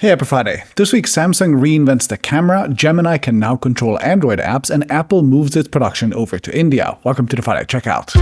Hey, happy Friday. This week, Samsung reinvents the camera, Gemini can now control Android apps, and Apple moves its production over to India. Welcome to the Friday Checkout.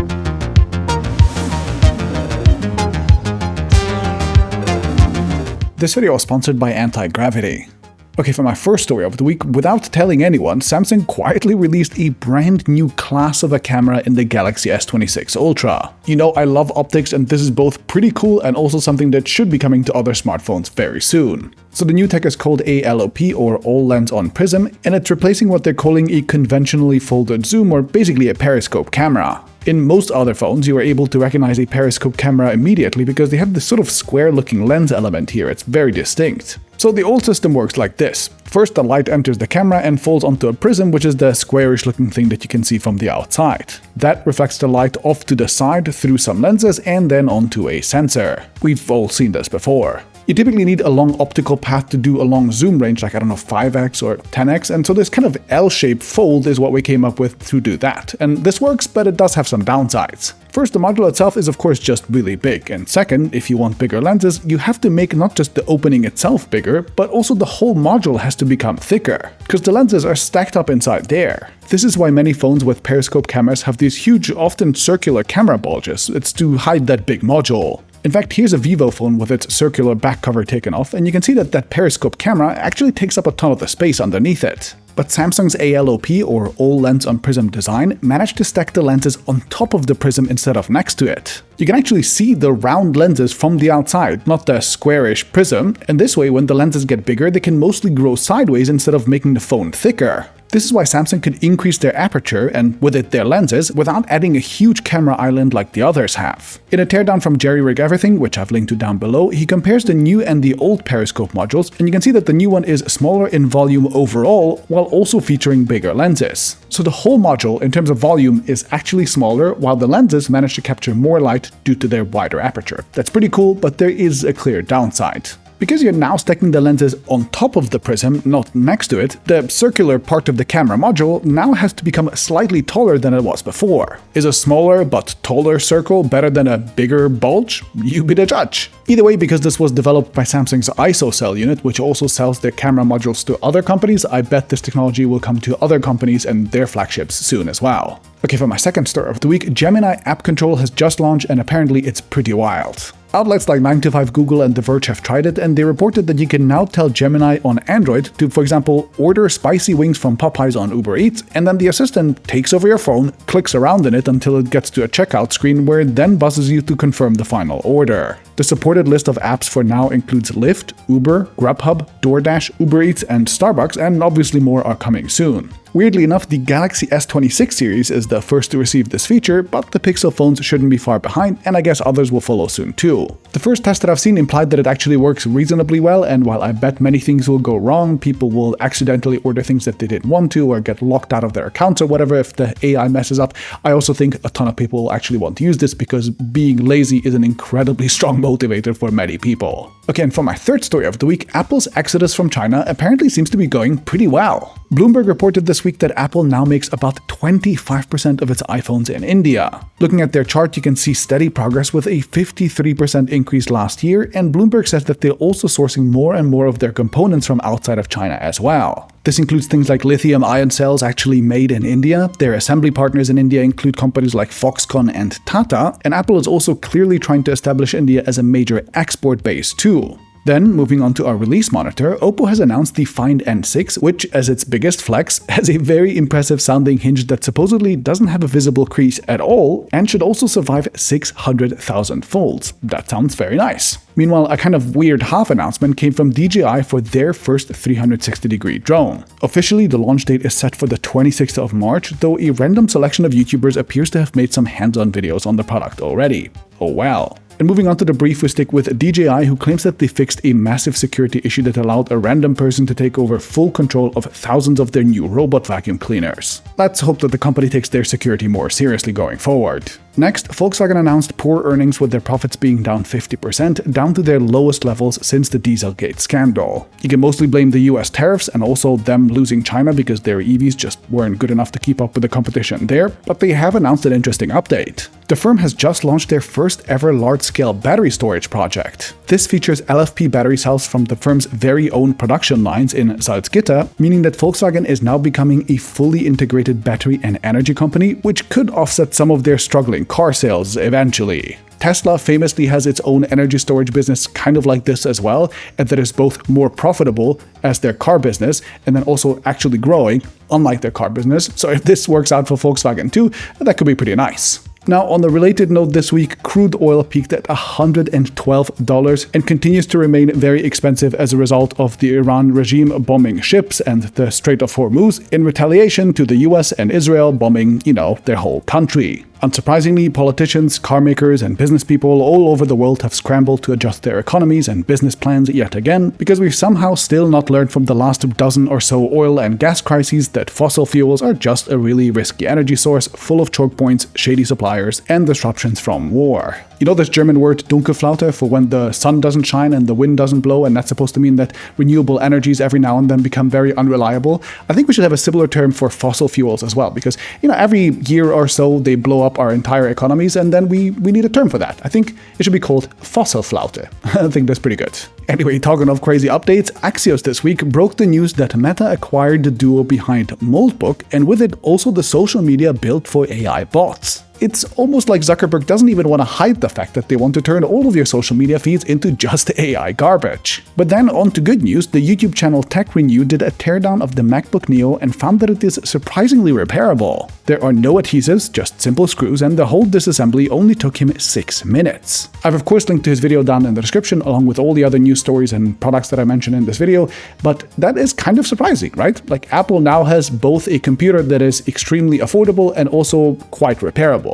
This video was sponsored by Antigravity. Okay, for my first story of the week, without telling anyone, Samsung quietly released a brand new class of a camera in the Galaxy S26 Ultra. You know, I love optics, and this is both pretty cool and also something that should be coming to other smartphones very soon. So the new tech is called ALoP, or All Lens on Prism, and it's replacing what they're calling a conventionally folded zoom, or basically a periscope camera. In most other phones, you are able to recognize a periscope camera immediately because they have this sort of square-looking lens element here. It's very distinct. So the old system works like this. First, the light enters the camera and falls onto a prism, which is the squarish-looking thing that you can see from the outside. That reflects the light off to the side through some lenses and then onto a sensor. We've all seen this before. You typically need a long optical path to do a long zoom range, like, 5x or 10x, and so this kind of L-shaped fold is what we came up with to do that. And this works, but it does have some downsides. First, the module itself is of course just really big, and second, if you want bigger lenses, you have to make not just the opening itself bigger, but also the whole module has to become thicker, because the lenses are stacked up inside there. This is why many phones with periscope cameras have these huge, often circular camera bulges. It's to hide that big module. In fact, here's a Vivo phone with its circular back cover taken off, and you can see that that periscope camera actually takes up a ton of the space underneath it. But Samsung's ALoP, or All Lens on Prism design, managed to stack the lenses on top of the prism instead of next to it. You can actually see the round lenses from the outside, not the squarish prism, and this way when the lenses get bigger, they can mostly grow sideways instead of making the phone thicker. This is why Samsung could increase their aperture, and with it their lenses, without adding a huge camera island like the others have. In a teardown from Jerry Rig Everything, which I've linked to down below, he compares the new and the old periscope modules, and you can see that the new one is smaller in volume overall, while also featuring bigger lenses. So the whole module, in terms of volume, is actually smaller, while the lenses manage to capture more light due to their wider aperture. That's pretty cool, but there is a clear downside. Because you're now stacking the lenses on top of the prism, not next to it, the circular part of the camera module now has to become slightly taller than it was before. Is a smaller but taller circle better than a bigger bulge? You be the judge. Either way, because this was developed by Samsung's ISOCELL unit, which also sells their camera modules to other companies, I bet this technology will come to other companies and their flagships soon as well. Okay, for my second story of the week, Gemini App Control has just launched, and apparently it's pretty wild. Outlets like 9to5 Google and The Verge have tried it, and they reported that you can now tell Gemini on Android to, for example, order spicy wings from Popeyes on Uber Eats, and then the assistant takes over your phone, clicks around in it until it gets to a checkout screen where it then buzzes you to confirm the final order. The supported list of apps for now includes Lyft, Uber, Grubhub, DoorDash, Uber Eats, and Starbucks, and obviously more are coming soon. Weirdly enough, the Galaxy S26 series is the first to receive this feature, but the Pixel phones shouldn't be far behind, and I guess others will follow soon too. The first test that I've seen implied that it actually works reasonably well, and while I bet many things will go wrong, people will accidentally order things that they didn't want to, or get locked out of their accounts or whatever if the AI messes up, I also think a ton of people will actually want to use this because being lazy is an incredibly strong motivator for many people. Okay, and for my third story of the week, Apple's exodus from China apparently seems to be going pretty well. Bloomberg reported this week that Apple now makes about 25% of its iPhones in India. Looking at their chart, you can see steady progress with a 53% increase last year, and Bloomberg says that they're also sourcing more and more of their components from outside of China as well. This includes things like lithium-ion cells actually made in India. Their assembly partners in India include companies like Foxconn and Tata, and Apple is also clearly trying to establish India as a major export base too. Then, moving on to our release monitor, Oppo has announced the Find N6, which, as its biggest flex, has a very impressive sounding hinge that supposedly doesn't have a visible crease at all, and should also survive 600,000 folds. That sounds very nice. Meanwhile, a kind of weird half announcement came from DJI for their first 360-degree drone. Officially, the launch date is set for the 26th of March, though a random selection of YouTubers appears to have made some hands-on videos on the product already. Oh well. And moving on to the brief, we stick with DJI, who claims that they fixed a massive security issue that allowed a random person to take over full control of thousands of their new robot vacuum cleaners. Let's hope that the company takes their security more seriously going forward. Next, Volkswagen announced poor earnings with their profits being down 50%, down to their lowest levels since the Dieselgate scandal. You can mostly blame the US tariffs and also them losing China because their EVs just weren't good enough to keep up with the competition there, but they have announced an interesting update. The firm has just launched their first ever large-scale battery storage project. This features LFP battery cells from the firm's very own production lines in Salzgitter, meaning that Volkswagen is now becoming a fully integrated battery and energy company, which could offset some of their struggling car sales eventually. Tesla famously has its own energy storage business kind of like this as well, and that is both more profitable as their car business and then also actually growing, unlike their car business. So if this works out for Volkswagen too, that could be pretty nice. Now, on the related note this week, crude oil peaked at $112 and continues to remain very expensive as a result of the Iran regime bombing ships and the Strait of Hormuz in retaliation to the US and Israel bombing, their whole country. Unsurprisingly, politicians, car makers, and business people all over the world have scrambled to adjust their economies and business plans yet again, because we've somehow still not learned from the last dozen or so oil and gas crises that fossil fuels are just a really risky energy source full of choke points, shady suppliers, and disruptions from war. You know this German word Dunkelflaute for when the sun doesn't shine and the wind doesn't blow, and that's supposed to mean that renewable energies every now and then become very unreliable? I think we should have a similar term for fossil fuels as well, because every year or so they blow up our entire economies, and then we need a term for that. I think it should be called fossil flaute. I think that's pretty good. Anyway, talking of crazy updates, Axios this week broke the news that Meta acquired the duo behind Moldbook, and with it also the social media built for AI bots. It's almost like Zuckerberg doesn't even want to hide the fact that they want to turn all of your social media feeds into just AI garbage. But then on to good news, the YouTube channel Tech Renew did a teardown of the MacBook Neo and found that it is surprisingly repairable. There are no adhesives, just simple screws, and the whole disassembly only took him 6 minutes. I've of course linked to his video down in the description along with all the other news stories and products that I mentioned in this video, but that is kind of surprising, right? Like Apple now has both a computer that is extremely affordable and also quite repairable.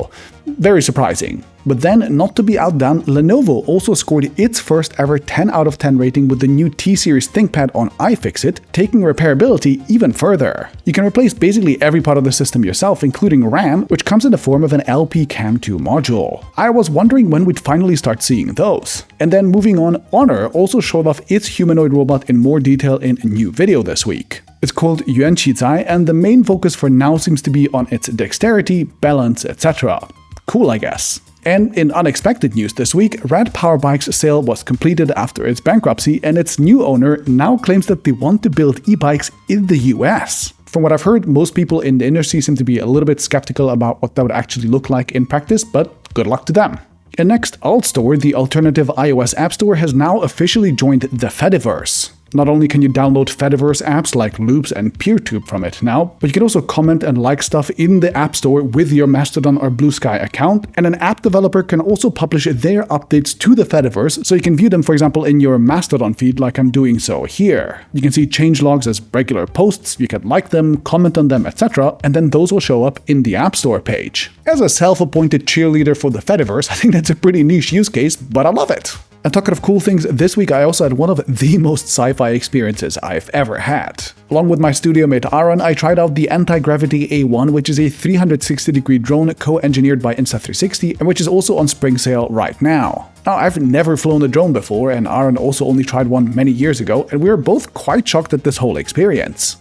Very surprising. But then, not to be outdone, Lenovo also scored its first ever 10 out of 10 rating with the new T-Series ThinkPad on iFixit, taking repairability even further. You can replace basically every part of the system yourself, including RAM, which comes in the form of an LP Cam 2 module. I was wondering when we'd finally start seeing those. And then moving on, Honor also showed off its humanoid robot in more detail in a new video this week. It's called Yuanqizai, and the main focus for now seems to be on its dexterity, balance, etc. Cool, I guess. And in unexpected news this week, Rad Power Bike's sale was completed after its bankruptcy, and its new owner now claims that they want to build e-bikes in the US. From what I've heard, most people in the industry seem to be a little bit skeptical about what that would actually look like in practice, but good luck to them. And next, AltStore, the alternative iOS app store, has now officially joined the Fediverse. Not only can you download Fediverse apps like Loops and PeerTube from it now, but you can also comment and like stuff in the App Store with your Mastodon or Blue Sky account, and an app developer can also publish their updates to the Fediverse, so you can view them, for example, in your Mastodon feed like I'm doing so here. You can see changelogs as regular posts, you can like them, comment on them, etc., and then those will show up in the App Store page. As a self-appointed cheerleader for the Fediverse, I think that's a pretty niche use case, but I love it. And talking of cool things, this week I also had one of the most sci-fi experiences I've ever had. Along with my studio mate Aaron, I tried out the Antigravity A1, which is a 360-degree drone co-engineered by Insta360 and which is also on spring sale right now. Now, I've never flown a drone before, and Aaron also only tried one many years ago, and we were both quite shocked at this whole experience.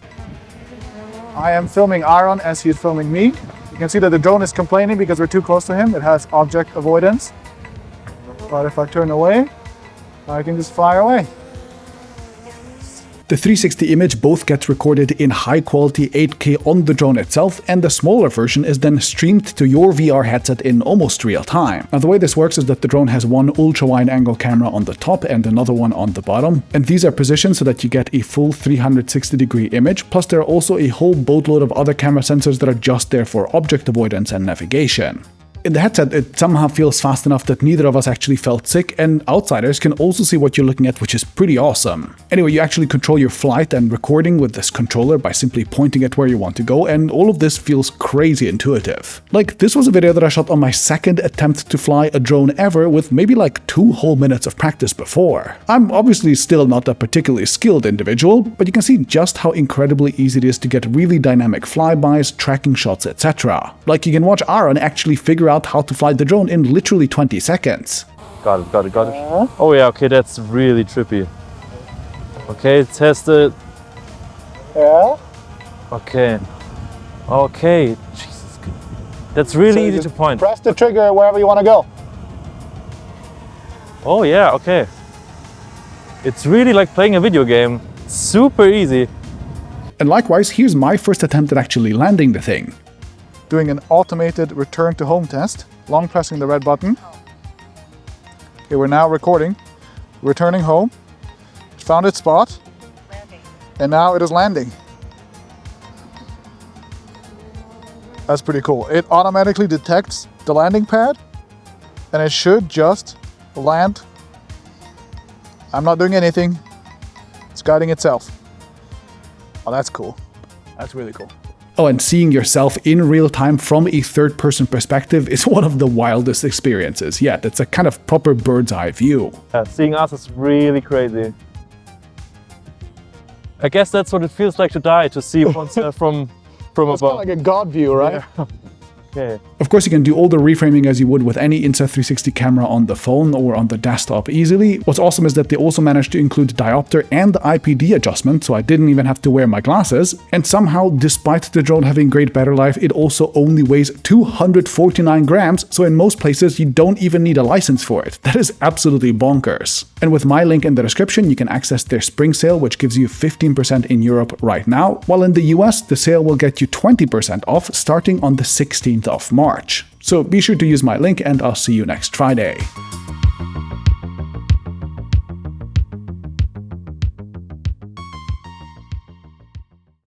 I am filming Aaron as he is filming me. You can see that the drone is complaining because we're too close to him. It has object avoidance. But if I turn away, I can just fly away. The 360 image both gets recorded in high-quality 8K on the drone itself, and the smaller version is then streamed to your VR headset in almost real time. Now, the way this works is that the drone has one ultra-wide-angle camera on the top and another one on the bottom, and these are positioned so that you get a full 360-degree image, plus there are also a whole boatload of other camera sensors that are just there for object avoidance and navigation. In the headset, it somehow feels fast enough that neither of us actually felt sick, and outsiders can also see what you're looking at, which is pretty awesome. Anyway, you actually control your flight and recording with this controller by simply pointing at where you want to go, and all of this feels crazy intuitive. Like, this was a video that I shot on my second attempt to fly a drone ever, with maybe like 2 whole minutes of practice before. I'm obviously still not a particularly skilled individual, but you can see just how incredibly easy it is to get really dynamic flybys, tracking shots, etc. Like, you can watch Aaron actually figure out out how to fly the drone in literally 20 seconds. Got it. Oh yeah, okay, that's really trippy. Okay, test it. Yeah. Okay. Jesus. That's really easy to point. Press the trigger wherever you want to go. Oh yeah, okay. It's really like playing a video game. Super easy. And likewise, here's my first attempt at actually landing the thing. Doing an automated return to home test. Long pressing the red button. Okay, we're now recording. Returning home. Found its spot. Landing. And now it is landing. That's pretty cool. It automatically detects the landing pad and it should just land. I'm not doing anything. It's guiding itself. Oh, that's cool. That's really cool. Oh, and seeing yourself in real time from a third-person perspective is one of the wildest experiences yet. It's a kind of proper bird's eye view. Seeing us is really crazy. I guess that's what it feels like to die, to see oneself from It's kind above. of like a God view, right? Yeah. Okay. Of course, you can do all the reframing as you would with any Insta360 camera on the phone or on the desktop easily. What's awesome is that they also managed to include diopter and IPD adjustment, so I didn't even have to wear my glasses. And somehow, despite the drone having great battery life, it also only weighs 249 grams, so in most places you don't even need a license for it. That is absolutely bonkers. And with my link in the description, you can access their spring sale, which gives you 15% in Europe right now, while in the US, the sale will get you 20% off starting on the 16th of March. So be sure to use my link and I'll see you next Friday.